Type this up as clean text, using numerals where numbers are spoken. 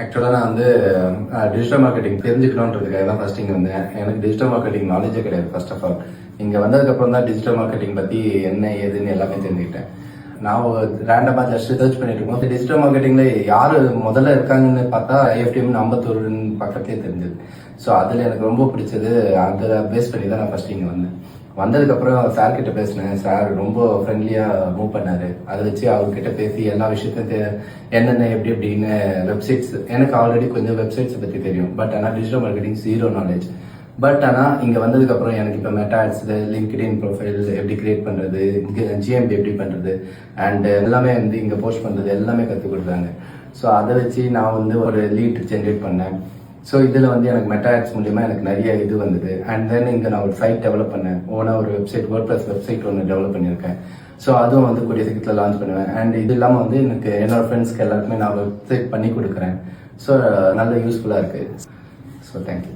ஆக்சுவலாக நான் வந்து டிஜிட்டல் மார்க்கெட்டிங் தெரிஞ்சுக்கணுன்றதுக்காக தான் ஃபர்ஸ்ட் இங்கே வந்தேன். எனக்கு டிஜிட்டல் மார்க்கெட்டிங் நாலேஜே கிடையாது. ஃபர்ஸ்ட் ஆஃப் ஆல் இங்கே வந்ததுக்கப்புறம் தான் டிஜிட்டல் மார்க்கெட்டிங் பற்றி என்ன ஏதுன்னு எல்லாமே தெரிஞ்சுக்கிட்டேன். நான் ரேண்டமாக ஜஸ்ட் ரிசர்ச் பண்ணிட்டு இருக்கோம். டிஜிட்டல் மார்க்கெட்டிங்ல யார் முதல்ல இருக்காங்கன்னு பார்த்தா ஐஎஃப்டிஎம் அம்பத்தூர் பக்கத்துலேயே தெரிஞ்சது. ஸோ அதில் எனக்கு ரொம்ப பிடிச்சது. அதை பேஸ் பண்ணி தான் நான் ஃபர்ஸ்ட் இங்கே வந்ததுக்கப்புறம் சார் கிட்ட பேசினேன். சார் ரொம்ப ஃப்ரெண்ட்லியாக மூவ் பண்ணாரு. அதை வச்சு அவர்கிட்ட பேசி எல்லா விஷயத்தையும் என்னென்ன எப்படி எப்படின்னு வெப்சைட்ஸ், எனக்கு ஆல்ரெடி கொஞ்சம் வெப்சைட்ஸ் பற்றி தெரியும். பட் ஆனால் digital marketing zero knowledge. But ஆனால் இங்கே வந்ததுக்கப்புறம் எனக்கு இப்போ மெட்டா ஆட்ஸ், லிங்க்டின் ப்ரொஃபைல் எப்படி கிரியேட் பண்ணுறது, ஜிஎம்பி எப்படி பண்ணுறது அண்ட் எல்லாமே வந்து இங்கே போஸ்ட் பண்ணுறது எல்லாமே கற்றுக் கொடுத்தாங்க. ஸோ அதை வச்சு நான் வந்து ஒரு லீட் ஜென்ரேட் பண்ணேன். ஸோ இதில் வந்து எனக்கு மெட்டா ஆட்ஸ் மூலியமாக எனக்கு நிறைய இது வந்தது. அண்ட் தென் இங்கே நான் ஒரு சைட் டெவலப் பண்ணேன். ஓனாக ஒரு வெப்சைட், வேர்ட்பிரஸ் வெப்சைட் ஒன்று டெவலப் பண்ணியிருக்கேன். ஸோ அதுவும் வந்து கூடிய சீக்கிரத்தில் லான்ச் பண்ணுவேன். அண்ட் இது இல்லாமல் வந்து எனக்கு என்னோட ஃப்ரெண்ட்ஸ்க்கு எல்லாருக்குமே நான் வெப்சைட் பண்ணி கொடுக்குறேன். ஸோ நல்ல யூஸ்ஃபுல்லாக இருக்குது. So thank you.